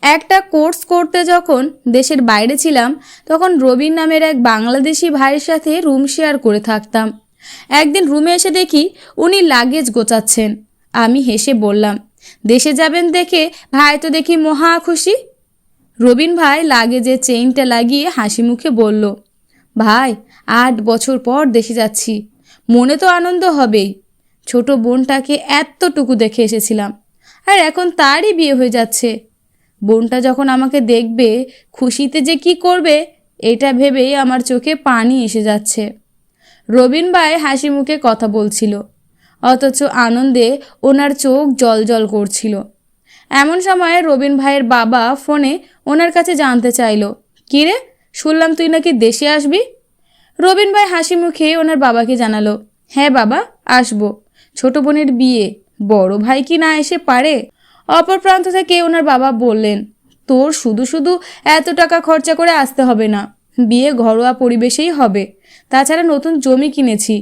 একটা কোর্স করতে যখন দেশের বাইরে ছিলাম তখন রবিন নামের এক বাংলাদেশি ভাইয়ের সাথে রুম শেয়ার করে থাকতাম। একদিন রুমে এসে দেখি উনি লাগেজ গোছাচ্ছেন। আমি হেসে বললাম, দেশে যাবেন দেখে ভাই তো দেখি মহা খুশি। রবিন ভাই লাগেজের চেইনটা লাগিয়ে হাসি মুখে বলল, ভাই 8 বছর পর দেশে যাচ্ছি, মনে তো আনন্দ হবেই। ছোট বোনটাকে এতটুকু দেখে এসেছিলাম, আর এখন তারই বিয়ে হয়ে যাচ্ছে। বোনটা যখন আমাকে দেখবে খুশিতে যে কি করবে এটা ভেবেই আমার চোখে পানি এসে যাচ্ছে। রবিন ভাই হাসি মুখে কথা বলছিল, অথচ আনন্দে ওনার চোখ জলজল করছিল। এমন সময় রবিন ভাইয়ের বাবা ফোনে ওনার কাছে জানতে চাইল, কিরে শুনলাম তুই নাকি দেশে আসবি? রবিন ভাই হাসি মুখে ওনার বাবাকে জানালো, হ্যাঁ বাবা আসবো, ছোট বোনের বিয়ে, বড় ভাই কি না এসে পারে? অপর প্রান্ত থেকে ওনার বাবা বললেন, তোর শুধু শুধু এত টাকা খরচা করে আসতে হবে না, বিয়ে ঘরোয়া পরিবেশেই হবে। তাছাড়া নতুন জমি কিনেছি,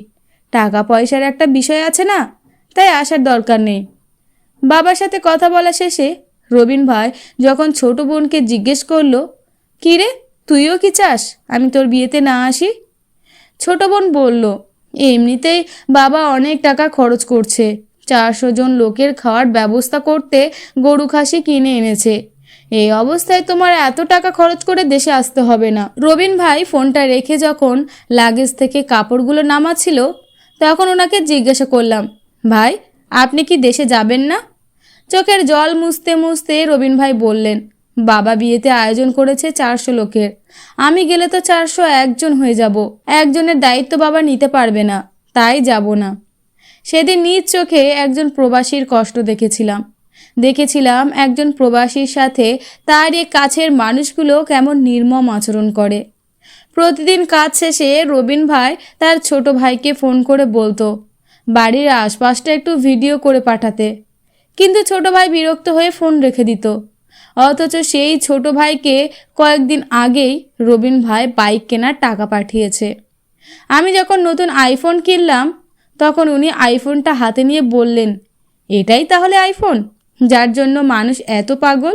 টাকা পয়সার একটা বিষয় আছে না, তাই আসার দরকার নেই। বাবার সাথে কথা বলা শেষে রবিন ভাই যখন ছোট বোনকে জিজ্ঞেস করলো, কিরে তুইও কি চাস আমি তোর বিয়েতে না আসি? ছোট বোন বলল, এমনিতেই বাবা অনেক টাকা খরচ করছে, 400 জন লোকের খাওয়ার ব্যবস্থা করতে গরু খাসি কিনে এনেছে, এই অবস্থায় তোমার এত টাকা খরচ করে দেশে আসতে হবে না। রবিন ভাই ফোনটা রেখে যখন লাগেজ থেকে কাপড়গুলো নামাচ্ছিল তখন ওনাকে জিজ্ঞাসা করলাম, ভাই আপনি কি দেশে যাবেন না? চোখের জল মুছতে মুছতে রবিন ভাই বললেন, বাবা বিয়েতে আয়োজন করেছে 400 লোকের, আমি গেলে তো 401 জন হয়ে যাব, একজনের দায়িত্ব বাবা নিতে পারবে না, তাই যাব না। সেদিন নিজ চোখে একজন প্রবাসীর কষ্ট দেখেছিলাম একজন প্রবাসীর সাথে তার এই কাছের মানুষগুলো কেমন নির্মম আচরণ করে। প্রতিদিন কাজ শেষে রবিন ভাই তার ছোট ভাইকে ফোন করে বলতো বাড়ির আশপাশটা একটু ভিডিও করে পাঠাতে, কিন্তু ছোট ভাই বিরক্ত হয়ে ফোন রেখে দিত। অথচ সেই ছোট ভাইকে কয়েকদিন আগেই রবিন ভাই বাইক কেনার টাকা পাঠিয়েছে। আমি যখন নতুন আইফোন কিনলাম তখন উনি আইফোনটা হাতে নিয়ে বললেন, এটাই তাহলে আইফোন যার জন্য মানুষ এত পাগল?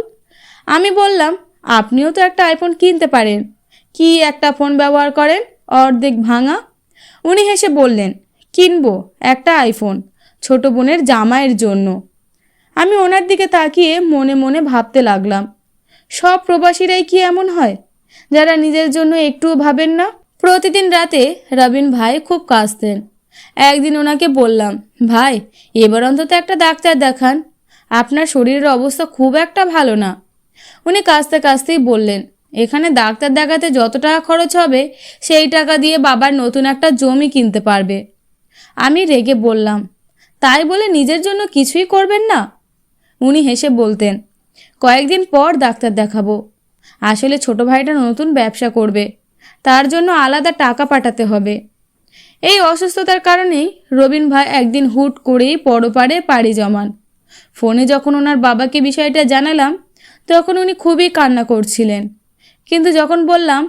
আমি বললাম, আপনিও তো একটা আইফোন কিনতে পারেন, কি একটা ফোন ব্যবহার করেন অর্ধেক ভাঙা। উনি হেসে বললেন, কিনবো একটা আইফোন ছোট বোনের জামাইয়ের জন্য। আমি ওনার দিকে তাকিয়ে মনে মনে ভাবতে লাগলাম, সব প্রবাসীরাই কি এমন হয় যারা নিজের জন্য একটুও ভাবেন না? প্রতিদিন রাতে রবিন ভাই খুব কাঁদতেন। একদিন ওনাকে বললাম, ভাই এবার অন্তত একটা ডাক্তার দেখান, আপনার শরীরের অবস্থা খুব একটা ভালো না। উনি কাঁদতে কাঁদতেই বললেন, এখানে ডাক্তার দেখাতে যত টাকা খরচ হবে সেই টাকা দিয়ে বাবার নতুন একটা জমি কিনতে পারবে। আমি রেগে বললাম, তাই বলে নিজের জন্য কিছুই করবেন না? উনি হেসে বলতেন, কয়েকদিন পর ডাক্তার দেখাবো, আসলে ছোট ভাইটা নতুন ব্যবসা করবে, তার জন্য আলাদা টাকা পাঠাতে হবে। এই অসুস্থতার কারণেই রবিন ভাই একদিন হুট করেই পরপারে পাড়ি জমান। ফোনে যখন ওনার বাবাকে বিষয়টা জানালাম তখন উনি খুবই কান্না করছিলেন। কিন্তু যখন বললাম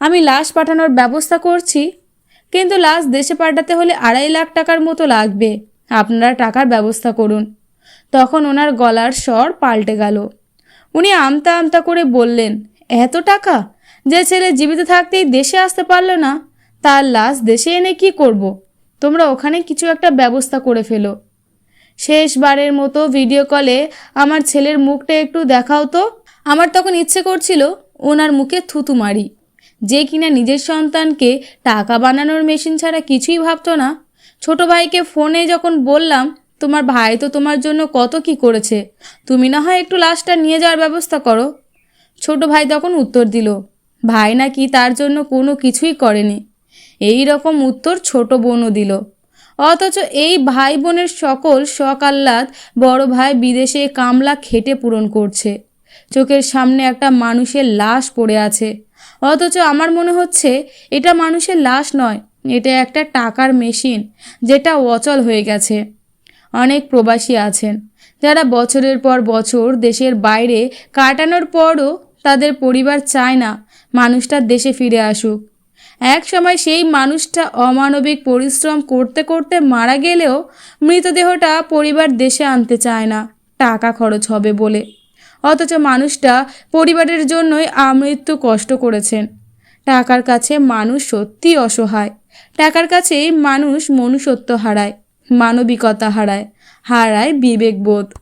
আমি লাশ পাঠানোর ব্যবস্থা করছি, কিন্তু লাশ দেশে পাঠাতে হলে 2.5 লাখ টাকার মতো লাগবে, আপনারা টাকার ব্যবস্থা করুন, তখন ওনার গলার স্বর পাল্টে গেল। উনি আমতা আমতা করে বললেন, এত টাকা? যে ছেলে জীবিত থাকতেই দেশে আসতে পারল না তার লাশ দেশে এনে কি করব? তোমরা ওখানে কিছু একটা ব্যবস্থা করে ফেলো। শেষবারের মতো ভিডিও কলে আমার ছেলের মুখটা একটু দেখাও তো। আমার তখন ইচ্ছে করছিল ওনার মুখে থুতু মারি, যে কিনা নিজের সন্তানকে টাকা বানানোর মেশিন ছাড়া কিছুই ভাবতো না। ছোট ভাইকে ফোনে যখন বললাম, তোমার ভাই তো তোমার জন্য কত কি করেছে, তুমি না হয় একটু লাশটা নিয়ে যাওয়ার ব্যবস্থা করো। ছোট ভাই তখন উত্তর দিল, ভাই নাকি তার জন্য কোনো কিছুই করেনি। এই রকম উত্তর ছোট বোনও দিল। অথচ এই ভাই বোনের সকল শখ আহ্লাদ বড় ভাই বিদেশে কামলা খেটে পূরণ করছে। চোখের সামনে একটা মানুষের লাশ পড়ে আছে, অথচ আমার মনে হচ্ছে এটা মানুষের লাশ নয়, এটা একটা টাকার মেশিন যেটা অচল হয়ে গেছে। অনেক প্রবাসী আছেন যারা বছরের পর বছর দেশের বাইরে কাটানোর পরও তাদের পরিবার চায় না মানুষটা দেশে ফিরে আসুক। এক সময় সেই মানুষটা অমানবিক পরিশ্রম করতে করতে মারা গেলেও মৃতদেহটা পরিবার দেশে আনতে চায় না, টাকা খরচ হবে বলে। অথচ মানুষটা পরিবারের জন্যই আমৃত্যু কষ্ট করেছেন। টাকার কাছে মানুষ সত্যি অসহায়। টাকার কাছেই মানুষ মনুষ্যত্ব হারায়, মানবিকতা হারায়, হারায় বিবেকবোধ।